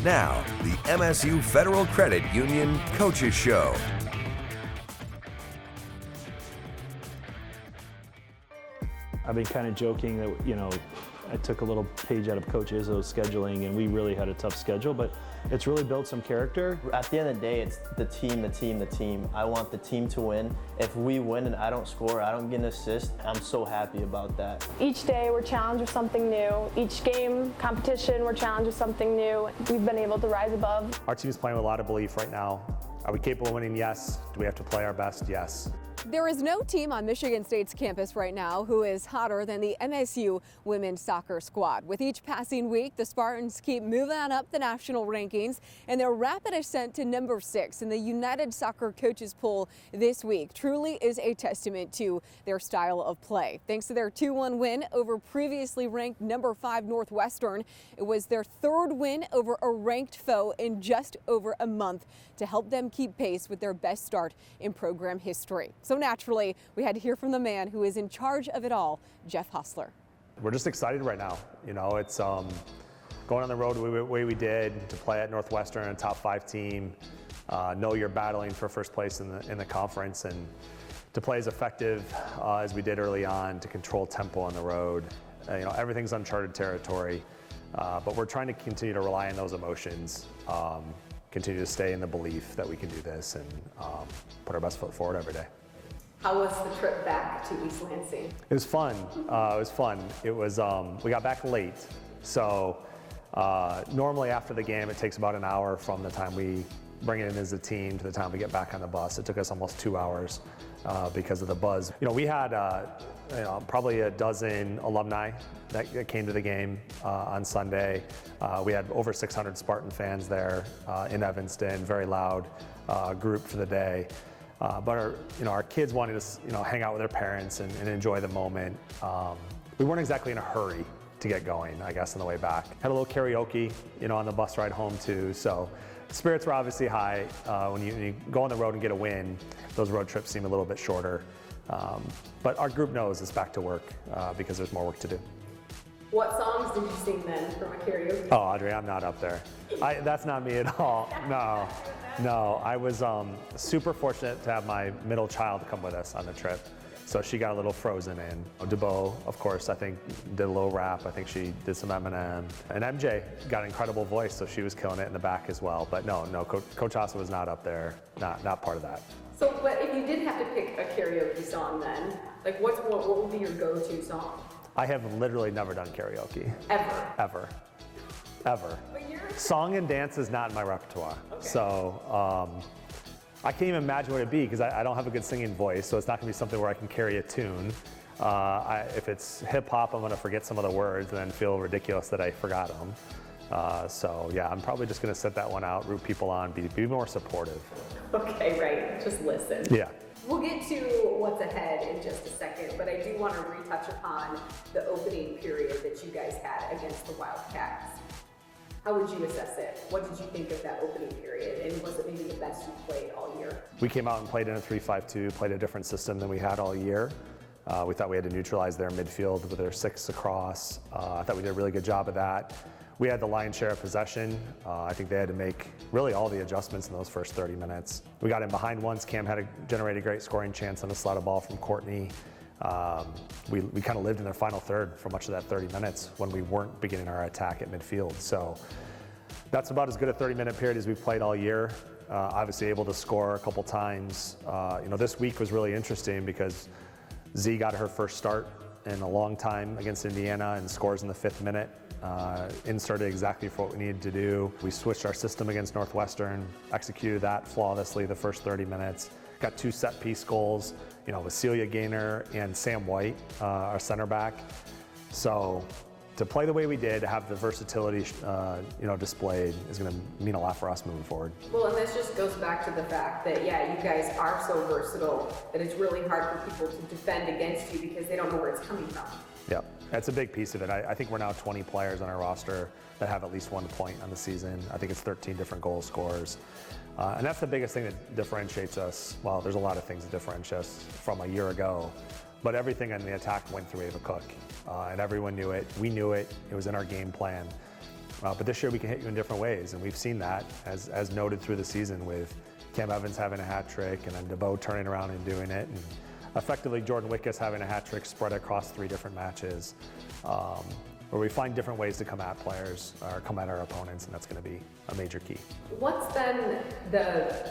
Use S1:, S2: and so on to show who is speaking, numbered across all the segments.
S1: Now, the MSU Federal Credit Union Coaches Show.
S2: I've been kind of joking that, I took a little page out of Coach Izzo's scheduling, and we really had a tough schedule, but it's really built some character.
S3: At the end of the day, it's the team. I want the team to win. If we win and I don't score, I don't get an assist, I'm so happy about that.
S4: Each day we're challenged with something new. Each game, competition, we're challenged with something new. We've been able to rise above.
S5: Our team's playing with a lot of belief right now. Are we capable of winning? Yes. Do we have to play our best? Yes.
S6: There is no team on Michigan State's campus right now who is hotter than the MSU women's soccer squad. With each passing week, the Spartans keep moving on up the national rankings, and their rapid ascent to number 6 in the United Soccer Coaches poll this week truly is a testament to their style of play. Thanks to their 2-1 win over previously ranked number 5 Northwestern, it was their 3rd win over a ranked foe in just over a month to help them keep pace with their best start in program history. So naturally, we had to hear from the man who is in charge of it all, Jeff Hustler.
S5: We're just excited right now. It's going on the road the way we did, to play at Northwestern, a top 5 team, know you're battling for first place in the conference, and to play as effective as we did early on, to control tempo on the road. Everything's uncharted territory, but we're trying to continue to rely on those emotions, continue to stay in the belief that we can do this, and put our best foot forward every day.
S7: How was the trip back to East Lansing?
S5: It was fun. It was we got back late, so normally after the game it takes about an hour from the time we bring it in as a team to the time we get back on the bus. It took us almost 2 hours because of the buzz. We had probably a dozen alumni that came to the game on Sunday. We had over 600 Spartan fans there in Evanston, very loud group for the day. But our kids wanted to hang out with their parents and enjoy the moment. We weren't exactly in a hurry to get going, I guess, on the way back. Had a little karaoke, on the bus ride home too. So spirits were obviously high. When you go on the road and get a win, those road trips seem a little bit shorter. But our group knows it's back to work because there's more work to do.
S7: What songs did you sing then from a karaoke?
S5: Oh, Audrey, I'm not up there. That's not me at all. No, I was super fortunate to have my middle child come with us on the trip. So she got a little frozen in. DeBow, of course, I think did a little rap. I think she did some Eminem. And MJ got an incredible voice, so she was killing it in the back as well. But no, Coach Asa was not up there, not part of that.
S7: So, but if you did have to pick a karaoke song then, like what would be your go-to song?
S5: I have literally never done karaoke.
S7: Ever?
S5: Ever. Song and dance is not in my repertoire. Okay. So I can't even imagine what it'd be because I don't have a good singing voice, so it's not gonna be something where I can carry a tune. If it's hip hop, I'm gonna forget some of the words and then feel ridiculous that I forgot them. So yeah, I'm probably just gonna sit that one out, root people on, be more supportive.
S7: Okay, right, just listen.
S5: Yeah.
S7: We'll get to what's ahead in just a second, but I do want to retouch upon the opening period that you guys had against the Wildcats. How would you assess it? What did you think of that opening period, and was it maybe the best you played all year?
S5: We came out and played in a 3-5-2, played a different system than we had all year. We thought we had to neutralize their midfield with their 6 across. I thought we did a really good job of that. We had the lion's share of possession. I think they had to make really all the adjustments in those first 30 minutes. We got in behind once. Cam had to generate a great scoring chance on a slide of ball from Courtney. We kind of lived in their final third for much of that 30 minutes when we weren't beginning our attack at midfield. So that's about as good a 30-minute period as we've played all year. Obviously able to score a couple times. This week was really interesting because Z got her first start in a long time against Indiana and scores in the 5th minute. Inserted exactly for what we needed to do. We switched our system against Northwestern, executed that flawlessly the first 30 minutes. Got 2 set-piece goals, with Celia Gaynor and Sam White, our center back. So to play the way we did, to have the versatility, displayed is going to mean a lot for us moving forward.
S7: Well, and this just goes back to the fact that, yeah, you guys are so versatile that it's really hard for people to defend against you because they don't know where it's coming from.
S5: Yeah, that's a big piece of it. I think we're now 20 players on our roster that have at least 1 point on the season. I think it's 13 different goal scorers. And that's the biggest thing that differentiates us. Well, there's a lot of things that differentiate us from a year ago, but everything in the attack went through Ava Cook. And everyone knew it. We knew it. It was in our game plan. But this year we can hit you in different ways, and we've seen that as noted through the season with Cam Evans having a hat trick and then DeVoe turning around and doing it, and effectively Jordan Wickus having a hat trick spread across 3 different matches, where we find different ways to come at players or come at our opponents, and that's going to be a major key.
S7: What's been the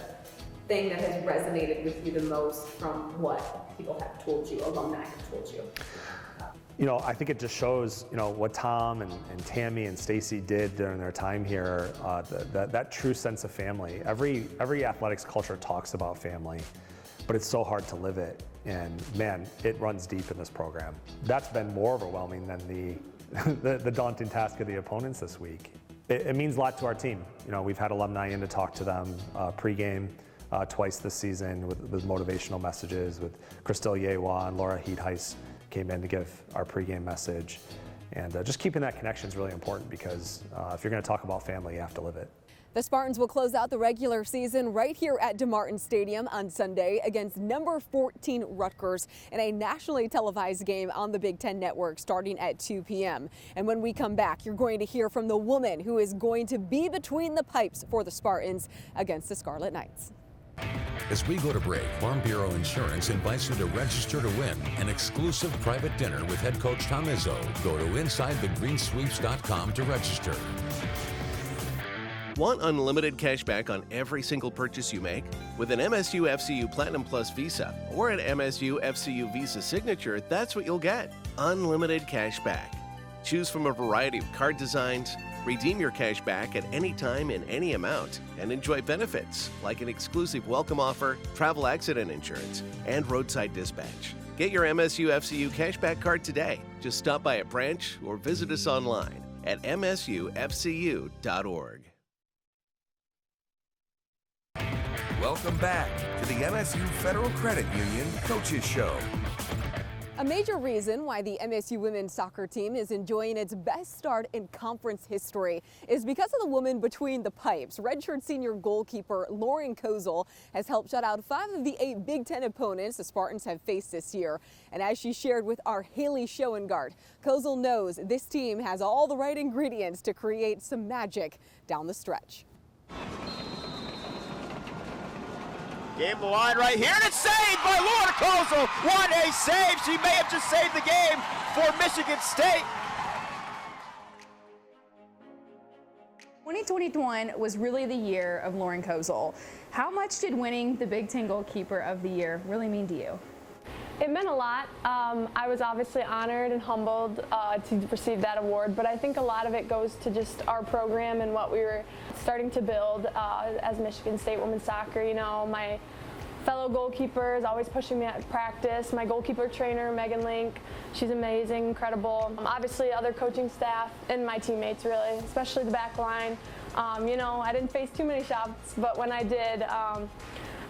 S7: thing that has resonated with you the most from what people have told you, alumni have told you?
S5: You know, I think it just shows, you know, what Tom and Tammy and Stacy did during their time here, that true sense of family. Every athletics culture talks about family, but it's so hard to live it. And man, it runs deep in this program. That's been more overwhelming than the daunting task of the opponents this week. It means a lot to our team. You know, we've had alumni in to talk to them pregame twice this season with motivational messages, with Christelle Yewa and Laura Heath-Heiss came in to give our pregame message. And just keeping that connection is really important, because if you're going to talk about family, you have to live it.
S6: The Spartans will close out the regular season right here at DeMartin Stadium on Sunday against number 14 Rutgers in a nationally televised game on the Big Ten Network starting at 2 p.m. And when we come back, you're going to hear from the woman who is going to be between the pipes for the Spartans against the Scarlet Knights.
S8: As we go to break, Farm Bureau Insurance invites you to register to win an exclusive private dinner with head coach Tom Izzo. Go to InsideTheGreensweeps.com to register.
S9: Want unlimited cash back on every single purchase you make? With an MSUFCU Platinum Plus Visa or an MSUFCU Visa Signature, that's what you'll get. Unlimited cash back. Choose from a variety of card designs, redeem your cash back at any time in any amount, and enjoy benefits like an exclusive welcome offer, travel accident insurance, and roadside dispatch. Get your MSUFCU cashback card today. Just stop by a branch or visit us online at msufcu.org.
S1: Welcome back to the MSU Federal Credit Union Coaches Show.
S6: A major reason why the MSU women's soccer team is enjoying its best start in conference history is because of the woman between the pipes. Redshirt senior goalkeeper Lauren Kozel has helped shut out 5 of the 8 Big Ten opponents the Spartans have faced this year. And as she shared with our Haley Schoengart, Kozel knows this team has all the right ingredients to create some magic down the stretch.
S10: Game the line right here, and it's saved by Lauren Kozel. What a save! She may have just saved the game for Michigan State.
S11: 2021 was really the year of Lauren Kozel. How much did winning the Big Ten Goalkeeper of the Year really mean to you?
S4: It meant a lot. I was obviously honored and humbled to receive that award, but I think a lot of it goes to just our program and what we were starting to build as Michigan State women's soccer. You know, my fellow goalkeepers always pushing me at practice. My goalkeeper trainer, Megan Link, she's amazing, incredible. Obviously, other coaching staff and my teammates, really, especially the back line. You know, I didn't face too many shots, but when I did,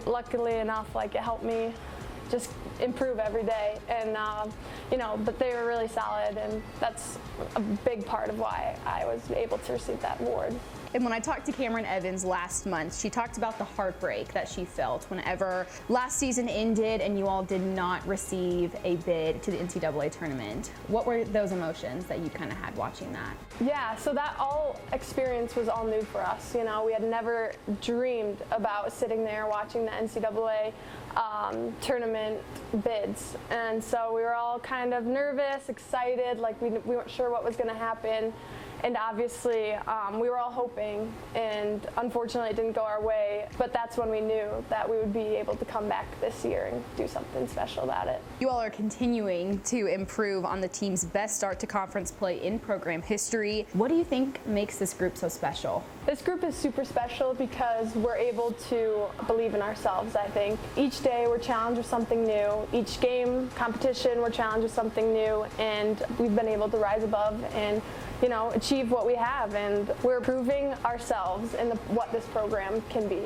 S4: luckily enough, like, it helped me just improve every day, and you know, but they were really solid, and that's a big part of why I was able to receive that award.
S11: And when I talked to Cameron Evans last month, she talked about the heartbreak that she felt whenever last season ended and you all did not receive a bid to the NCAA tournament. What were those emotions that you kind of had watching that?
S4: Yeah, so that all experience was all new for us. You know, we had never dreamed about sitting there watching the NCAA tournament bids, and so we were all kind of nervous, excited, like we weren't sure what was going to happen. And obviously, we were all hoping, and unfortunately it didn't go our way, but that's when we knew that we would be able to come back this year and do something special about it.
S11: You all are continuing to improve on the team's best start to conference play in program history. What do you think makes this group so special?
S4: This group is super special because we're able to believe in ourselves, I think. Each day we're challenged with something new. Each game, competition, we're challenged with something new, and we've been able to rise above and, you know, achieve what we have, and we're proving ourselves in what this program can be.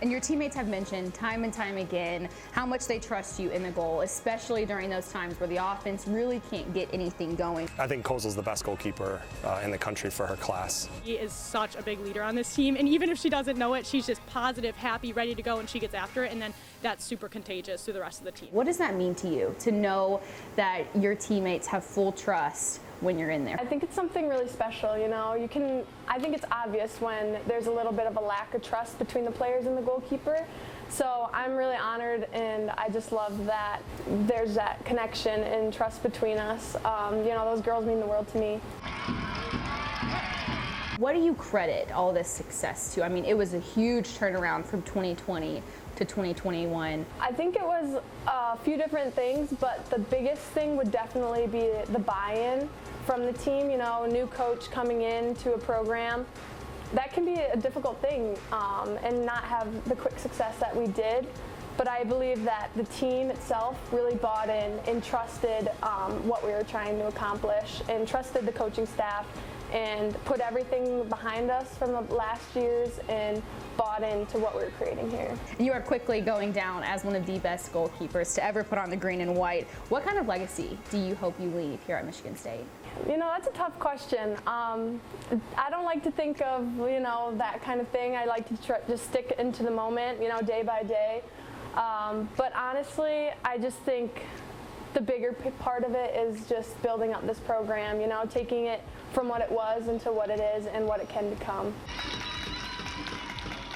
S11: And your teammates have mentioned time and time again how much they trust you in the goal, especially during those times where the offense really can't get anything going.
S12: I think Kozel's the best goalkeeper in the country for her class.
S13: She is such a big leader on this team, and even if she doesn't know it, she's just positive, happy, ready to go, and she gets after it, and then that's super contagious to the rest of the team.
S11: What does that mean to you, to know that your teammates have full trust when you're in there?
S4: I think it's something really special, you know. I think it's obvious when there's a little bit of a lack of trust between the players and the goalkeeper. So I'm really honored, and I just love that there's that connection and trust between us. You know, those girls mean the world to me.
S11: What do you credit all this success to? I mean, it was a huge turnaround from 2020 to 2021.
S4: I think it was a few different things, but the biggest thing would definitely be the buy-in from the team. You know, a new coach coming into a program, that can be a difficult thing, and not have the quick success that we did. But I believe that the team itself really bought in and trusted what we were trying to accomplish, and trusted the coaching staff, and put everything behind us from the last years and bought into what we were creating here.
S11: You are quickly going down as one of the best goalkeepers to ever put on the green and white. What kind of legacy do you hope you leave here at Michigan State?
S4: You know, that's a tough question. I don't like to think of, you know, that kind of thing. I like to just stick into the moment, you know, day by day. But honestly, I just think the bigger part of it is just building up this program, you know, taking it from what it was into what it is and what it can become.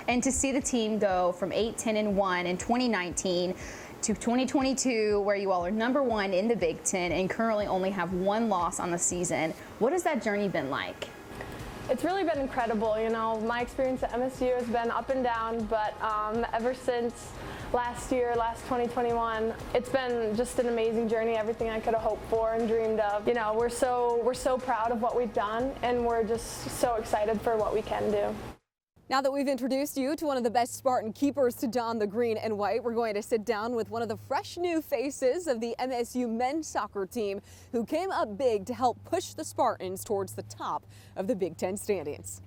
S11: And to see the team go from 8-10-1 in 2019 to 2022, where you all are #1 in the Big Ten and currently only have 1 loss on the season, what has that journey been like?
S4: It's really been incredible. You know, my experience at MSU has been up and down, but ever since last 2021, it's been just an amazing journey, everything I could have hoped for and dreamed of. You know, we're so proud of what we've done, and we're just so excited for what we can do.
S6: Now that we've introduced you to one of the best Spartan keepers to don the green and white, we're going to sit down with one of the fresh new faces of the MSU men's soccer team who came up big to help push the Spartans towards the top of the Big Ten standings.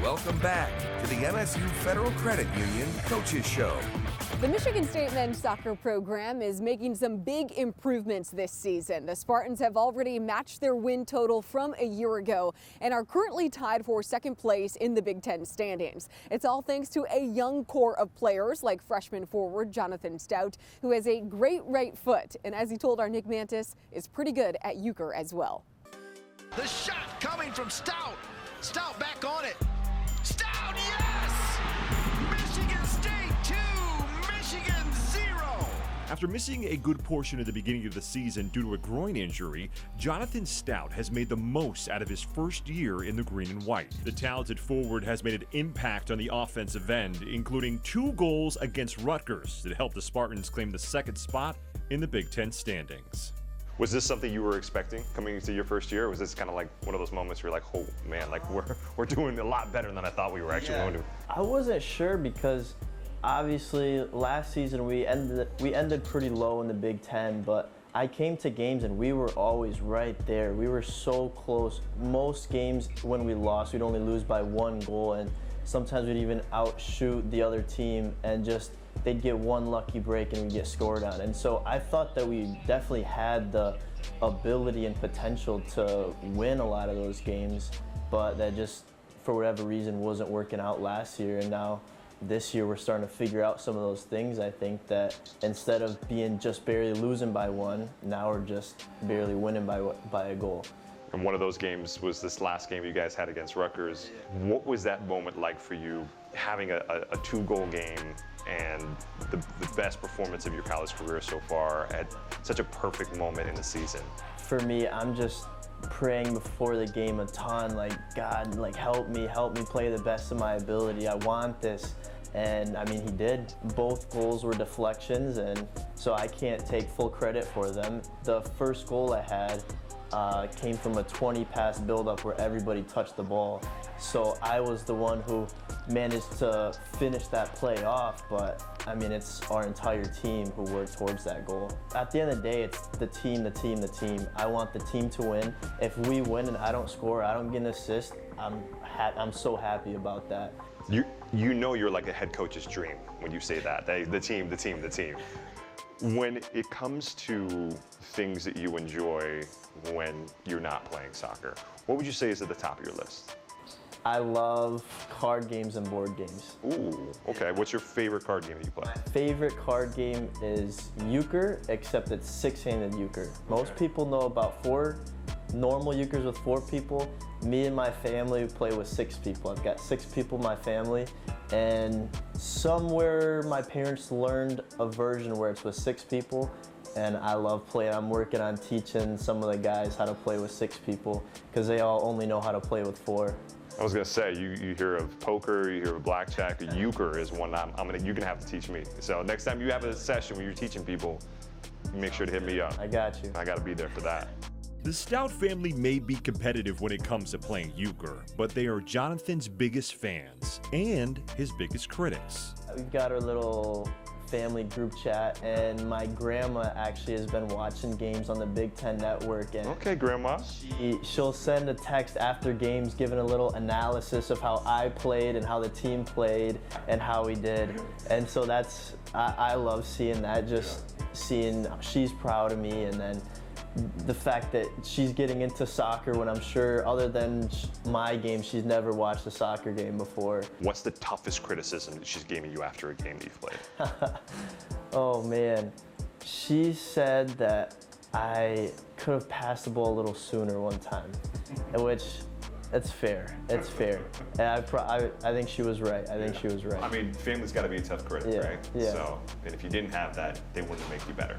S1: Welcome back to the MSU Federal Credit Union Coaches Show.
S6: The Michigan State men's soccer program is making some big improvements this season. The Spartans have already matched their win total from a year ago and are currently tied for second place in the Big Ten standings. It's all thanks to a young core of players like freshman forward Jonathan Stout, who has a great right foot and, as he told our Nick Mantis, is pretty good at euchre as well.
S14: The shot coming from Stout. Stout back on it. Stout, yes! Michigan State 2, Michigan 0.
S15: After missing a good portion of the beginning of the season due to a groin injury, Jonathan Stout has made the most out of his first year in the green and white. The talented forward has made an impact on the offensive end, including 2 goals against Rutgers that helped the Spartans claim the second spot in the Big Ten standings.
S12: Was this something you were expecting coming into your first year? Or was this kind of like one of those moments where you're like, oh man, like we're doing a lot better than I thought we were actually going to?
S3: I wasn't sure because obviously last season we ended pretty low in the Big Ten, but I came to games and we were always right there. We were so close. Most games when we lost, we'd only lose by 1 goal, and sometimes we'd even outshoot the other team and just they'd get 1 lucky break and we'd get scored on. And so I thought that we definitely had the ability and potential to win a lot of those games, but that just, for whatever reason, wasn't working out last year. And now this year we're starting to figure out some of those things. I think that instead of being just barely losing by 1, now we're just barely winning by a goal.
S12: And one of those games was this last game you guys had against Rutgers. What was that moment like for you, having a 2-goal game and the best performance of your college career so far at such a perfect moment in the season?
S3: For me, I'm just praying before the game a ton, like, God, like, help me play the best of my ability. I want this. And I mean, he did. Both goals were deflections, and so I can't take full credit for them. The first goal I had came from a 20-pass buildup where everybody touched the ball. So I was the one who managed to finish that play off, but I mean, it's our entire team who worked towards that goal. At the end of the day, it's the team, the team, the team. I want the team to win. If we win and I don't score, I don't get an assist, I'm so happy about that.
S12: You know you're like a head coach's dream when you say that, the team, the team, the team. When it comes to things that you enjoy when you're not playing soccer, what would you say is at the top of your list?
S3: I love card games and board games.
S12: Ooh, okay. What's your favorite card game that you play?
S3: Favorite card game is euchre, except it's 6-handed euchre. Most people know about 4 normal euchres with 4 people. Me and my family play with 6 people. I've got 6 people in my family, and somewhere my parents learned a version where it's with 6 people, and I love playing. I'm working on teaching some of the guys how to play with 6 people because they all only know how to play with 4.
S12: I was gonna say, you hear of poker, you hear of blackjack, the euchre is one you're gonna have to teach me. So next time you have a session where you're teaching people, make sure to hit me up.
S3: I got you.
S12: I gotta be there for that.
S15: The Stout family may be competitive when it comes to playing euchre, but they are Jonathan's biggest fans and his biggest critics.
S3: We've got our little family group chat, and my grandma actually has been watching games on the Big Ten Network. And
S12: okay, Grandma.
S3: She'll send a text after games giving a little analysis of how I played and how the team played and how we did. And so I love seeing that, just seeing she's proud of me, and then the fact that she's getting into soccer when I'm sure, other than my game, she's never watched a soccer game before.
S12: What's the toughest criticism that she's giving you after a game that you've played?
S3: Oh man, she said that I could have passed the ball a little sooner one time, which it's fair. It's fair. And I think she was right. I think she was right.
S12: I mean, family's got to be a tough critic,
S3: Yeah,
S12: right?
S3: yeah.
S12: So, and if you didn't have that, they wouldn't make you better.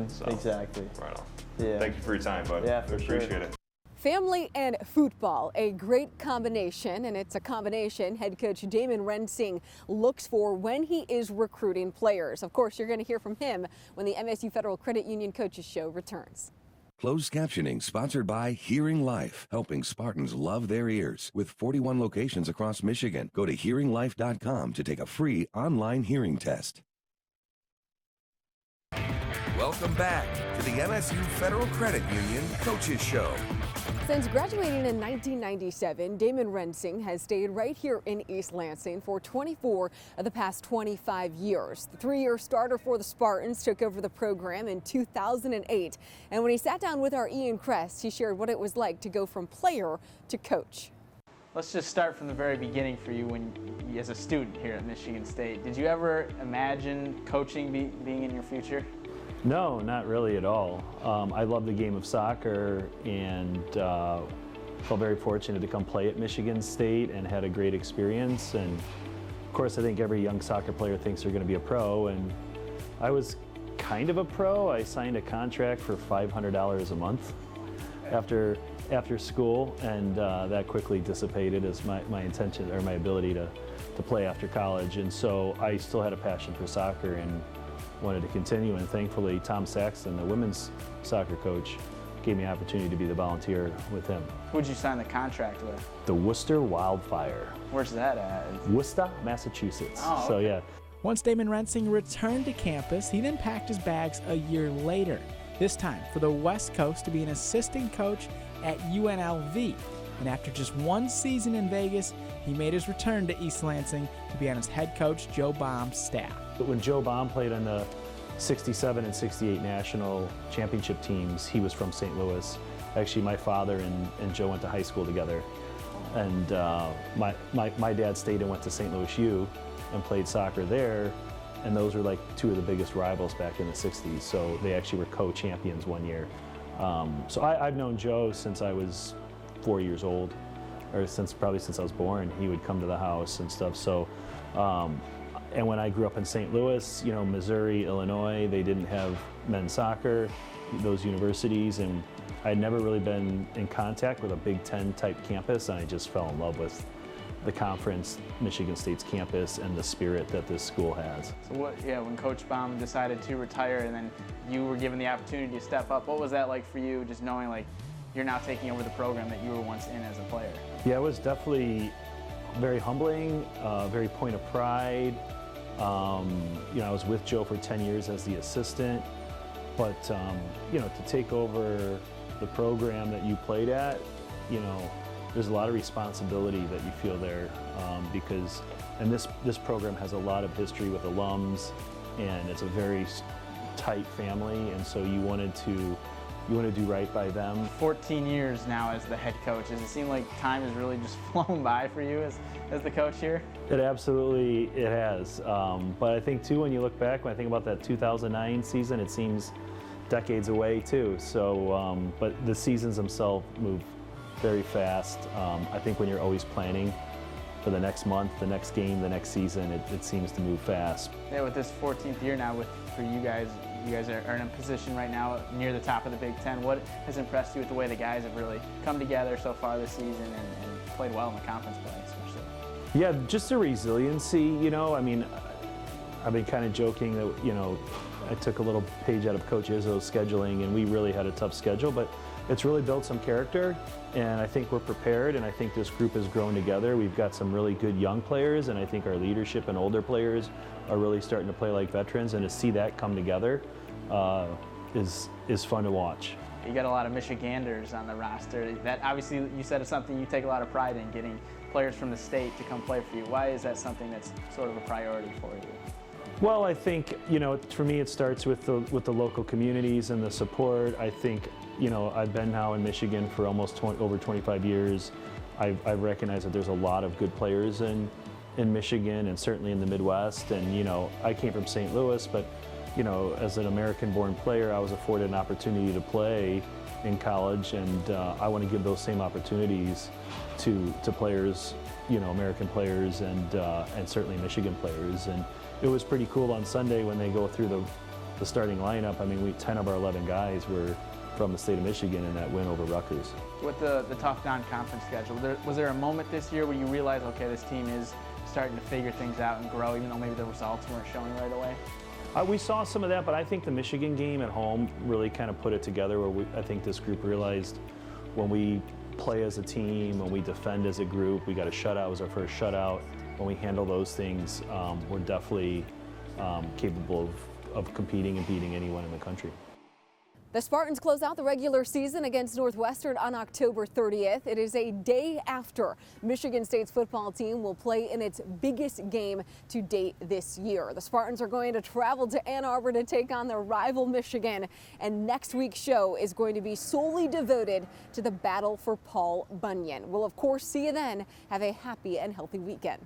S12: So,
S3: exactly.
S12: Right on.
S3: Yeah.
S12: Thank you for your time, bud.
S3: Yeah, for sure.
S12: Appreciate it.
S6: Family and football, a great combination, and it's a combination head coach Damon Rensing looks for when he is recruiting players. Of course, you're going to hear from him when the MSU Federal Credit Union Coaches Show returns.
S1: Closed captioning sponsored by Hearing Life, helping Spartans love their ears. With 41 locations across Michigan, go to hearinglife.com to take a free online hearing test. Welcome back to the MSU Federal Credit Union Coaches Show.
S6: Since graduating in 1997, Damon Rensing has stayed right here in East Lansing for 24 of the past 25 years. The 3-year starter for the Spartans took over the program in 2008. And when he sat down with our Ian Kress, he shared what it was like to go from player to coach.
S16: Let's just start from the very beginning for you as a student here at Michigan State. Did you ever imagine coaching being in your future?
S2: No, not really at all. I love the game of soccer and felt very fortunate to come play at Michigan State and had a great experience. And of course, I think every young soccer player thinks they're going to be a pro. And I was kind of a pro. I signed a contract for $500 a month after school, and that quickly dissipated as my intention or my ability to play after college. And so I still had a passion for soccer and wanted to continue, and thankfully Tom Saxton, the women's soccer coach, gave me an opportunity to be the volunteer with him.
S16: Who'd you sign the contract with?
S2: The Worcester Wildfire.
S16: Where's that at?
S2: Worcester, Massachusetts.
S16: Oh, okay.
S2: So yeah.
S17: Once Damon Rensing returned to campus, he then packed his bags a year later, this time for the West Coast to be an assistant coach at UNLV. And after just 1 season in Vegas, he made his return to East Lansing to be on his head coach Joe Baum's staff.
S2: But when Joe Baum played on the 67 and 68 national championship teams, he was from St. Louis. Actually, my father and Joe went to high school together. And my dad stayed and went to St. Louis U and played soccer there. And those were like 2 of the biggest rivals back in the 60s. So they actually were co-champions one year. So I've known Joe since I was 4 years old, or probably since I was born. He would come to the house and stuff. So, and when I grew up in St. Louis, you know, Missouri, Illinois, they didn't have men's soccer, those universities, and I'd never really been in contact with a Big Ten type campus, and I just fell in love with the conference, Michigan State's campus, and the spirit that this school has.
S16: So when Coach Baum decided to retire and then you were given the opportunity to step up, what was that like for you, just knowing like you're now taking over the program that you were once in as a player? Yeah,
S2: it was definitely very humbling, very point of pride. You know, I was with Joe for 10 years as the assistant, but you know, to take over the program that you played at, you know, there's a lot of responsibility that you feel there because, and this program has a lot of history with alums, and it's a very tight family, and so you wanted to you want to do right by them.
S16: 14 years now as the head coach. Does it seem like time has really just flown by for you as the coach here?
S2: It absolutely has. But I think too, when you look back, when I think about that 2009 season, it seems decades away too. So, but the seasons themselves move very fast. I think when you're always planning for the next month, the next game, the next season, it seems to move fast.
S16: Yeah, with this 14th year now for you guys are in a position right now near the top of the Big Ten. What has impressed you with the way the guys have really come together so far this season and played well in the conference play especially?
S2: Yeah, just the resiliency, you know. I mean, I've been kind of joking that, you know, I took a little page out of Coach Izzo's scheduling, and we really had a tough schedule, but it's really built some character, and I think we're prepared, and I think this group has grown together. We've got some really good young players, and I think our leadership and older players are really starting to play like veterans, and to see that come together is fun to watch.
S16: You got a lot of Michiganders on the roster. That obviously, you said it's something you take a lot of pride in, getting players from the state to come play for you. Why is that something that's sort of a priority for you?
S2: Well, I think, you know, for me it starts with the local communities and the support. I think, you know, I've been now in Michigan for almost over 25 years. I've recognized that there's a lot of good players in Michigan and certainly in the Midwest. And, you know, I came from St. Louis, but, you know, as an American-born player, I was afforded an opportunity to play in college, and I want to give those same opportunities to players, you know, American players and certainly Michigan players. And it was pretty cool on Sunday when they go through the starting lineup. I mean, 10 of our 11 guys were from the state of Michigan in that win over Rutgers.
S16: With the tough non-conference schedule, was there a moment this year where you realized, okay, this team is starting to figure things out and grow, even though maybe the results weren't showing right away?
S2: We saw some of that, but I think the Michigan game at home really kind of put it together where I think this group realized when we play as a team, when we defend as a group, we got a shutout, it was our first shutout. When we handle those things, we're definitely capable of competing and beating anyone in the country.
S6: The Spartans close out the regular season against Northwestern on October 30th. It is a day after Michigan State's football team will play in its biggest game to date this year. The Spartans are going to travel to Ann Arbor to take on their rival Michigan, and next week's show is going to be solely devoted to the battle for Paul Bunyan. We'll of course see you then. Have a happy and healthy weekend.